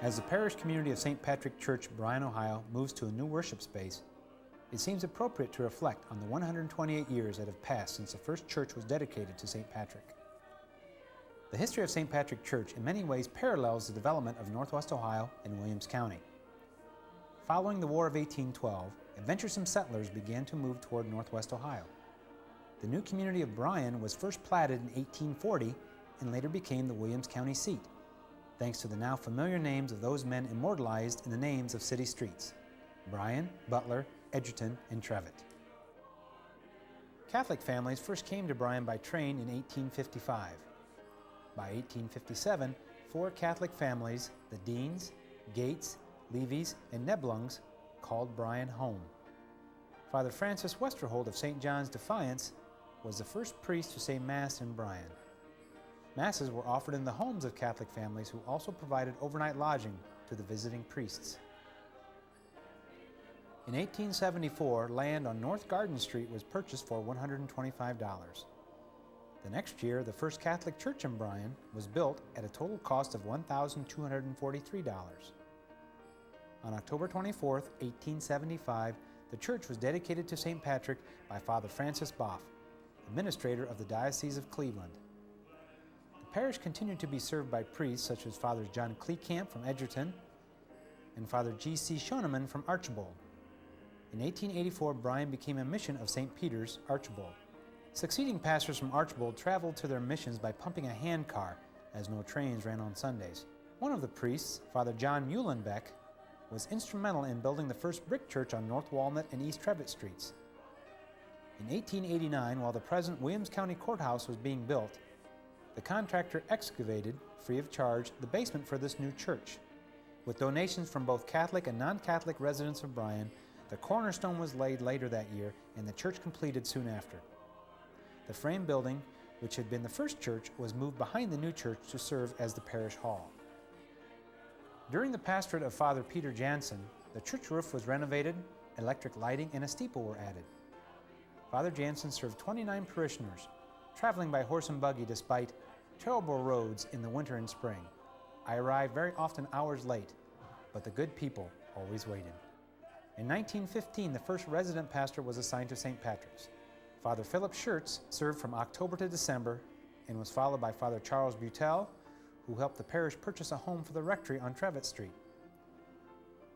As the parish community of St. Patrick Church, Bryan, Ohio, moves to a new worship space, it seems appropriate to reflect on the 128 years that have passed since the first church was dedicated to St. Patrick. The history of St. Patrick Church in many ways parallels the development of Northwest Ohio and Williams County. Following the War of 1812, adventuresome settlers began to move toward Northwest Ohio. The new community of Bryan was first platted in 1840 and later became the Williams County seat, thanks to the now familiar names of those men immortalized in the names of city streets: Bryan, Butler, Edgerton, and Trevitt. Catholic families first came to Bryan by train in 1855. By 1857, 4 Catholic families, the Deans, Gates, Levies, and Neblungs, called Bryan home. Father Francis Westerhold of St. John's Defiance was the first priest to say Mass in Bryan. Masses were offered in the homes of Catholic families who also provided overnight lodging to the visiting priests. In 1874, land on North Garden Street was purchased for $125. The next year, the first Catholic church in Bryan was built at a total cost of $1,243. On October 24, 1875, the church was dedicated to St. Patrick by Father Francis Boff, administrator of the Diocese of Cleveland. The parish continued to be served by priests such as Fathers John Kleekamp from Edgerton and Father G.C. Schoenemann from Archbold. In 1884, Bryan became a mission of St. Peter's, Archbold. Succeeding pastors from Archbold traveled to their missions by pumping a handcar, as no trains ran on Sundays. One of the priests, Father John Muhlenbeck, was instrumental in building the first brick church on North Walnut and East Trevitt Streets. In 1889, while the present Williams County Courthouse was being built, the contractor excavated, free of charge, the basement for this new church. With donations from both Catholic and non-Catholic residents of Bryan, the cornerstone was laid later that year and the church completed soon after. The frame building, which had been the first church, was moved behind the new church to serve as the parish hall. During the pastorate of Father Peter Jansen, the church roof was renovated, electric lighting and a steeple were added. Father Jansen served 29 parishioners, traveling by horse and buggy despite terrible roads in the winter and spring. I arrived very often hours late, but the good people always waited. In 1915, the first resident pastor was assigned to St. Patrick's. Father Philip Schertz served from October to December and was followed by Father Charles Butel, who helped the parish purchase a home for the rectory on Trevitt Street.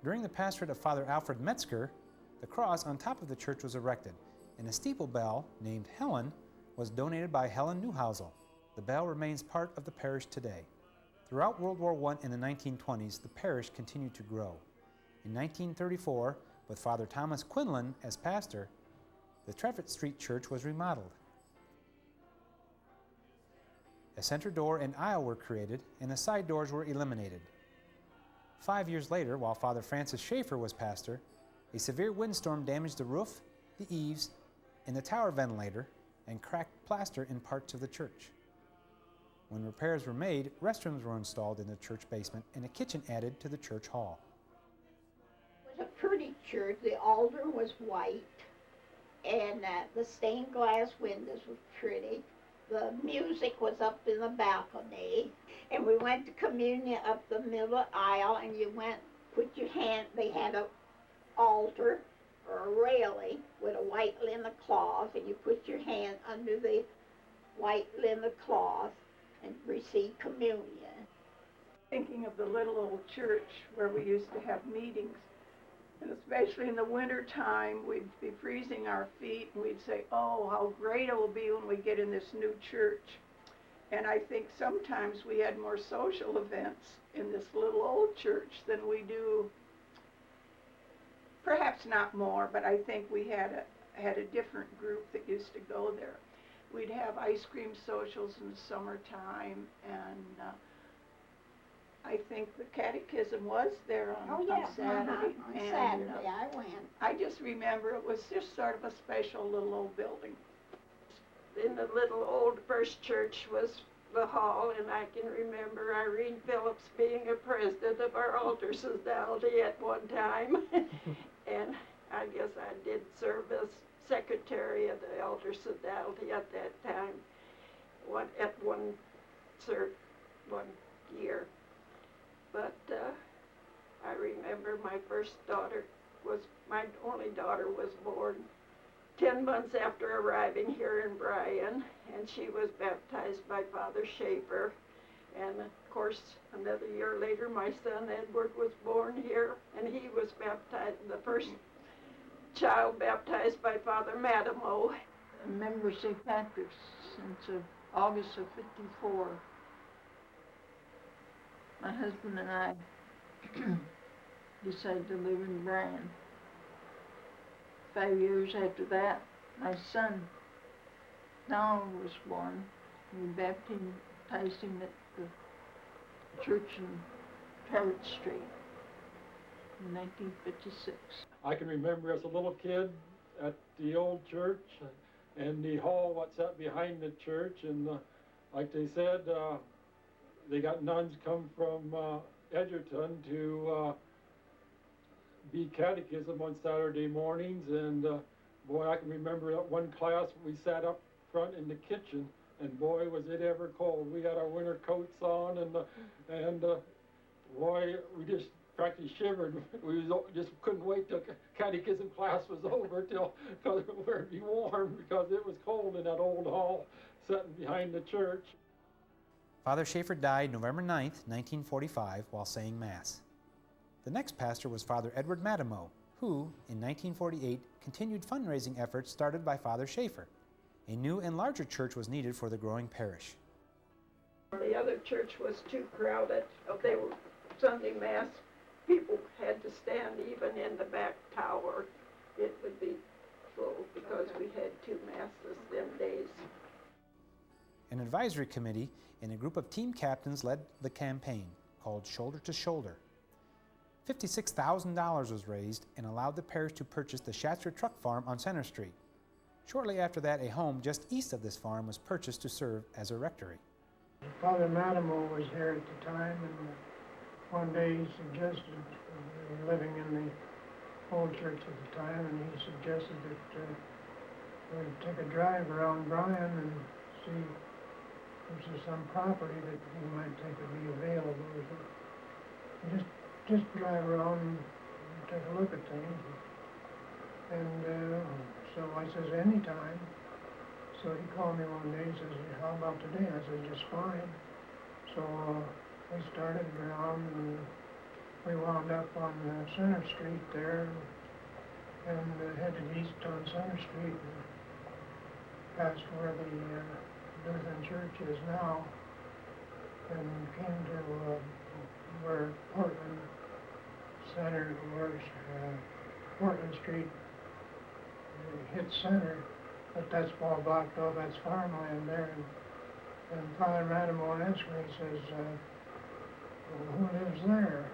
During the pastorate of Father Alfred Metzger, the cross on top of the church was erected, and a steeple bell named Helen was donated by Helen Newhousel. The bell remains part of the parish today. Throughout World War I and the 1920s, the parish continued to grow. In 1934, with Father Thomas Quinlan as pastor, the Trevitt Street Church was remodeled. A center door and aisle were created, and the side doors were eliminated. 5 years later, while Father Francis Schaefer was pastor, a severe windstorm damaged the roof, the eaves, and the tower ventilator, and cracked plaster in parts of the church. When repairs were made, restrooms were installed in the church basement and a kitchen added to the church hall. It was a pretty church. The altar was white, and the stained glass windows were pretty. The music was up in the balcony, and we went to communion up the middle aisle, and you went, put your hand, they had an altar or a railing with a white linen cloth, and you put your hand under the white linen cloth and receive communion. Thinking of the little old church where we used to have meetings, and especially in the winter time, we'd be freezing our feet and we'd say, oh, how great it will be when we get in this new church. And I think sometimes we had more social events in this little old church than we do, perhaps not more, but I think we had a different group that used to go there. We'd have ice cream socials in the summertime, and I think the catechism was there on Saturday. On Saturday I went. I just remember it was just sort of a special little old building. In the little old first church was the hall, and I can remember Irene Phillips being a president of our altar society at one time. And I guess I did serve as secretary of the altar society at that time, one year. But I remember my only daughter was born 10 months after arriving here in Bryan, and she was baptized by Father Schaefer. And of course, another year later, my son Edward was born here, and he was baptized, the first child baptized by Father Madamo. I remember St. Patrick's since August of '54. My husband and I decided to live in Bryan. 5 years after that, my son Donald was born. We baptized him at the church in Trevett Street in 1956. I can remember as a little kid at the old church and the hall what's up behind the church, and like they said, they got nuns come from Edgerton to be catechism on Saturday mornings, and boy, I can remember that one class we sat up front in the kitchen, and boy, was it ever cold. We had our winter coats on, and boy, we just practically shivered. We just couldn't wait till catechism class was over till because we'd be warm because it was cold in that old hall sitting behind the church. Father Schaefer died November 9th, 1945, while saying Mass. The next pastor was Father Edward Madamo, who, in 1948, continued fundraising efforts started by Father Schaefer. A new and larger church was needed for the growing parish. The other church was too crowded. They were Sunday Mass. People had to stand even in the back tower. It would be full because we had 2 masses them days. An advisory committee and a group of team captains led the campaign, called Shoulder to Shoulder. $56,000 was raised and allowed the parish to purchase the Schatzer Truck Farm on Center Street. Shortly after that, a home just east of this farm was purchased to serve as a rectory. Father Madamo was here at the time, and one day he suggested, we were living in the old church at the time, and he suggested that we'd take a drive around Bryan and see if there's some property that he might think would be available. So just drive around and take a look at things. And so I says, anytime. So he called me one day and says, how about today? I said, just fine. So we started around, and we wound up on Center Street there, and headed east on Center Street and past where the Lutheran Church is now, and came to where Portland Center, where Portland Street hits Center, but that's all blocked off. That's farmland there. And Father Madamo asked me, he says, well, who lives there?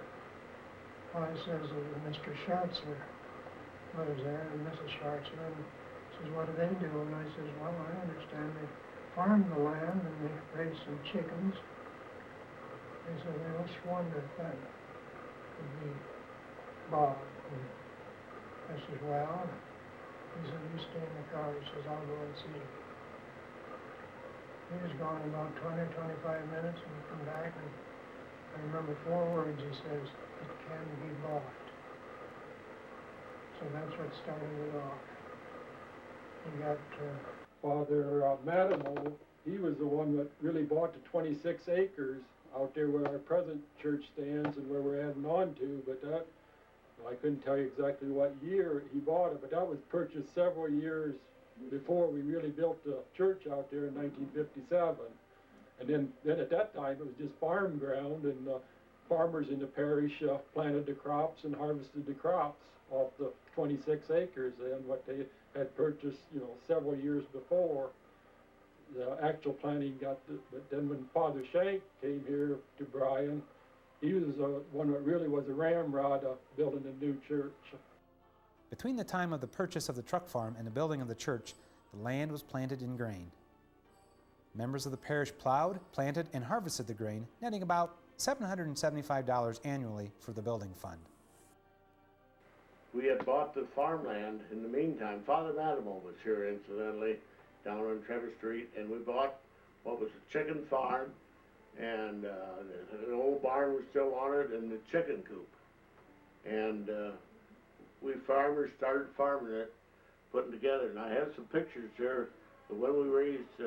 Well, I says, Mr. Schatzer lives there, and Mrs. Schatzer. And says, what do they do? And I says, well, I understand they farm the land and they raise some chickens. They said, they just wonder if that could be bought. And I says, well, he said, you stay in the car. He says, I'll go and see. He was gone about 20 or 25 minutes, and he come back, and I remember 4 words. He says, it can be bought. So that's what started it off. He got Father Madamo, he was the one that really bought the 26 acres out there where our present church stands and where we're adding on to, but that, I couldn't tell you exactly what year he bought it, but that was purchased several years before we really built the church out there in 1957. And then at that time, it was just farm ground, and farmers in the parish planted the crops and harvested the crops off the 26 acres and what they had purchased, several years before. The actual planting but then when Father Shank came here to Bryan, he was one that really was a ramrod of building a new church. Between the time of the purchase of the truck farm and the building of the church, the land was planted in grain. Members of the parish plowed, planted, and harvested the grain, netting about $775 annually for the building fund. We had bought the farmland in the meantime. Father Madamo was here, incidentally, down on Trevor Street, and we bought what was a chicken farm, and an old barn was still on it, and the chicken coop. and we farmers started farming it, putting together. And I have some pictures there of when we raised,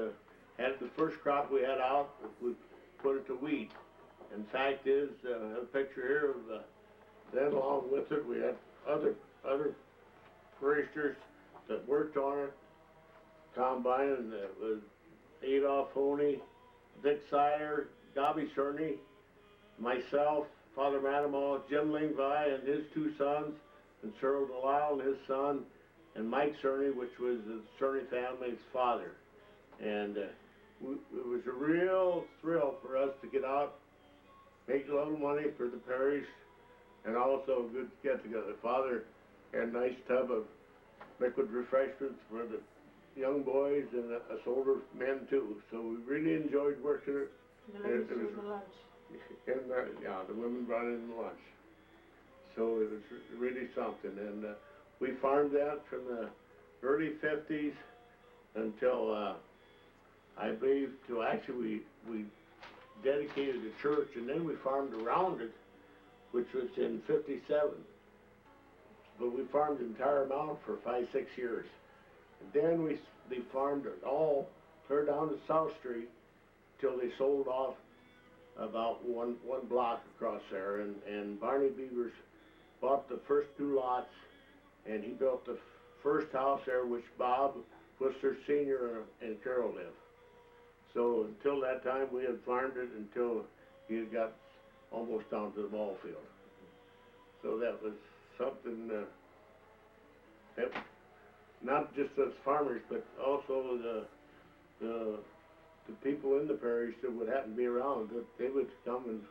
had the first crop we had out, we put it to wheat. And fact is, I have a picture here of then along with it, we had other parishioners that worked on it, combine, and it was Adolph Honey, Dick Sire, Dobby Cerny, myself, Father Matamal, Jim Lingvi and his two sons, and Cyril Delisle and his son, and Mike Cerny, which was the Cerny family's father. And it was a real thrill for us to get out, make a little money for the parish, and also a good get-together. Father had a nice tub of liquid refreshments for the young boys and us older men too. So we really enjoyed working it. The women brought in the lunch. So it was really something. And we farmed that from the early 50s until I believe till actually we dedicated the church, and then we farmed around it, which was in 57. But we farmed the entire amount for 5-6 years. And then they farmed it all clear down to South Street till they sold off about one block across there. And Barney Beavers bought the first 2 lots, and he built the first house there, which Bob Whistler Sr. and Carol lived. So until that time, we had farmed it until he had got almost down to the ball field. So that was something that not just us farmers, but also the people in the parish that would happen to be around, that they would come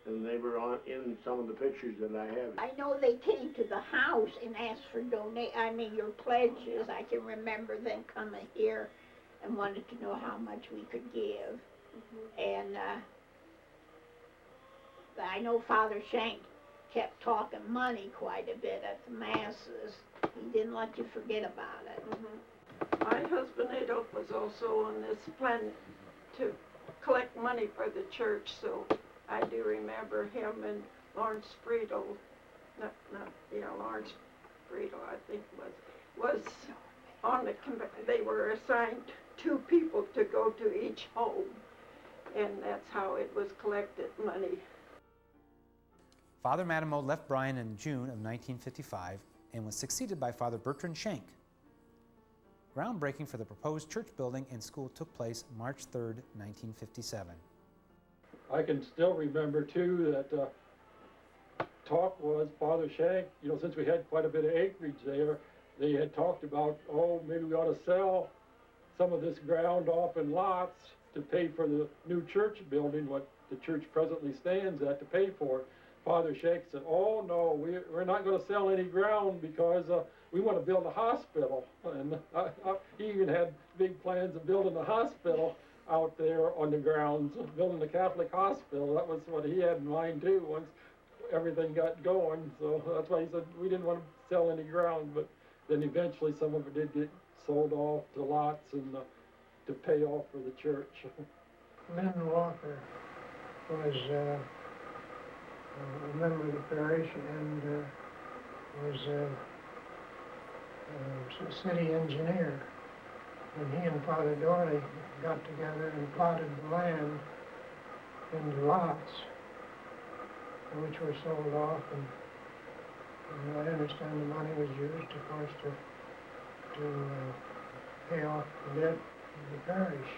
and they were in some of the pictures that I have. I know they came to the house and asked for your pledges. I can remember them coming here and wanted to know how much we could give. And I know Father Shank kept talking money quite a bit at the masses. He didn't let you forget about it. My husband Adolph was also on this plan to collect money for the church, so I do remember him and Lawrence Friedel, Lawrence Friedel, I think was on the, they were assigned 2 people to go to each home, and that's how it was collected money. Father Matimo left Bryan in June of 1955 and was succeeded by Father Bertrand Schenk. Groundbreaking for the proposed church building and school took place March 3, 1957. I can still remember too that talk was Father Shank, since we had quite a bit of acreage there, they had talked about, maybe we ought to sell some of this ground off in lots to pay for the new church building, what the church presently stands at, to pay for it. Father Shank said, oh no, we're not going to sell any ground because we want to build a hospital. And he even had big plans of building a hospital out there on the grounds, building a Catholic hospital. That was what he had in mind too, once everything got going. So that's why he said we didn't want to sell any ground, but then eventually some of it did get sold off to lots and to pay off for the church. Lynn Walker was a member of the parish and was a city engineer. And he and Father Dorley got together and plotted the land into lots, which were sold off, and I understand the money was used, of course, to pay off the debt of the parish.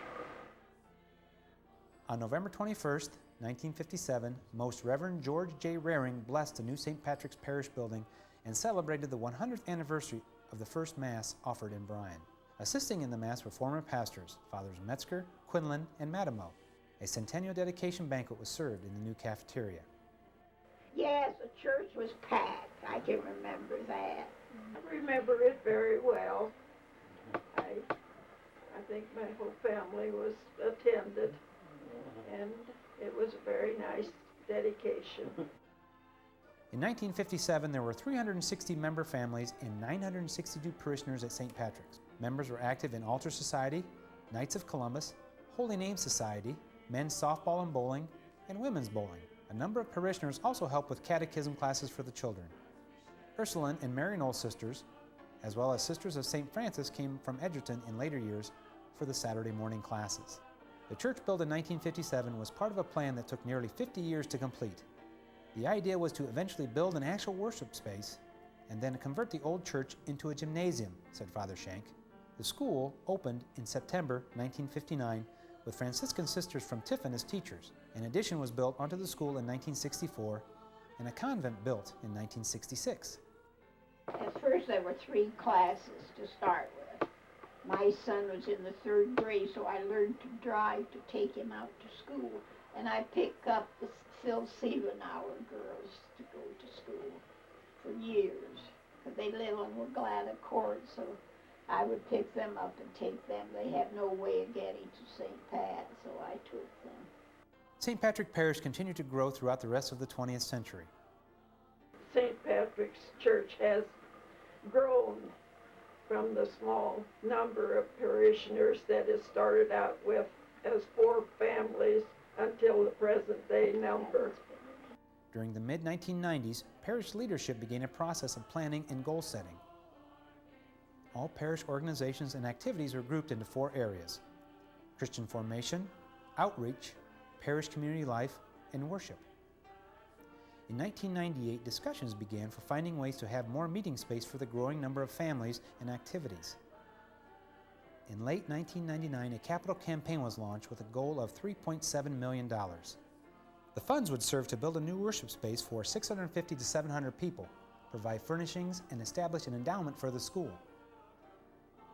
On November 21st, 1957, Most Reverend George J. Raring blessed the new St. Patrick's Parish building and celebrated the 100th anniversary of the first Mass offered in Bryan. Assisting in the Mass were former pastors, Fathers Metzger, Quinlan, and Matimo. A centennial dedication banquet was served in the new cafeteria. Yes, the church was packed. I can remember that. I remember it very well. I think my whole family was attended, and it was a very nice dedication. In 1957, there were 360 member families and 962 parishioners at St. Patrick's. Members were active in Altar Society, Knights of Columbus, Holy Name Society, men's softball and bowling, and women's bowling. A number of parishioners also help with catechism classes for the children. Ursuline and Maryknoll sisters, as well as Sisters of St. Francis, came from Edgerton in later years for the Saturday morning classes. The church built in 1957 was part of a plan that took nearly 50 years to complete. The idea was to eventually build an actual worship space and then convert the old church into a gymnasium, said Father Shank. The school opened in September 1959 with Franciscan sisters from Tiffin as teachers. An addition was built onto the school in 1964 and a convent built in 1966. At first there were 3 classes to start with. My son was in the 3rd grade, so I learned to drive to take him out to school. And I picked up the Phil Siebenauer girls to go to school for years. Because they live on Waglada Court, so I would pick them up and take them. They had no way of getting to St. Pat, so I took them. St. Patrick Parish continued to grow throughout the rest of the 20th century. St. Patrick's Church has grown from the small number of parishioners that it started out with as 4 families until the present day number. During the mid-1990s, parish leadership began a process of planning and goal setting. All parish organizations and activities were grouped into 4 areas: Christian formation, outreach, parish community life, and worship. In 1998, discussions began for finding ways to have more meeting space for the growing number of families and activities. In late 1999, a capital campaign was launched with a goal of $3.7 million. The funds would serve to build a new worship space for 650 to 700 people, provide furnishings, and establish an endowment for the school.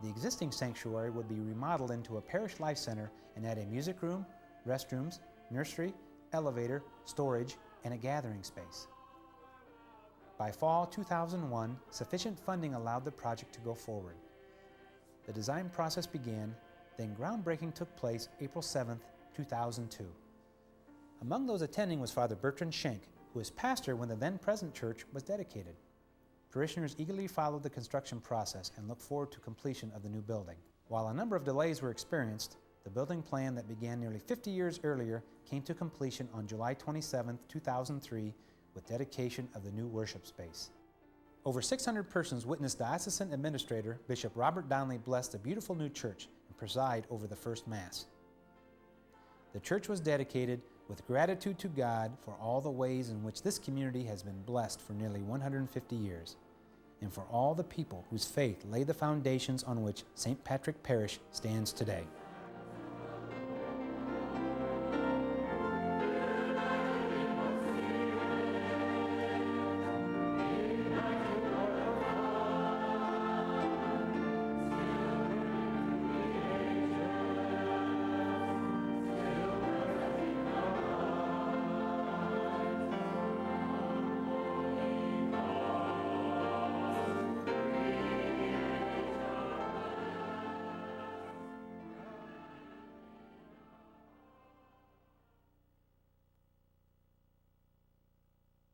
The existing sanctuary would be remodeled into a parish life center and add a music room, restrooms, nursery, elevator, storage, and a gathering space. By fall 2001, sufficient funding allowed the project to go forward. The design process began, then groundbreaking took place April 7, 2002. Among those attending was Father Bertrand Schenk, who was pastor when the then-present church was dedicated. Parishioners eagerly followed the construction process and looked forward to completion of the new building. While a number of delays were experienced, the building plan that began nearly 50 years earlier came to completion on July 27, 2003, with dedication of the new worship space. Over 600 persons witnessed Diocesan Administrator Bishop Robert Donnelly bless the beautiful new church and preside over the first Mass. The church was dedicated with gratitude to God for all the ways in which this community has been blessed for nearly 150 years, and for all the people whose faith laid the foundations on which St. Patrick Parish stands today.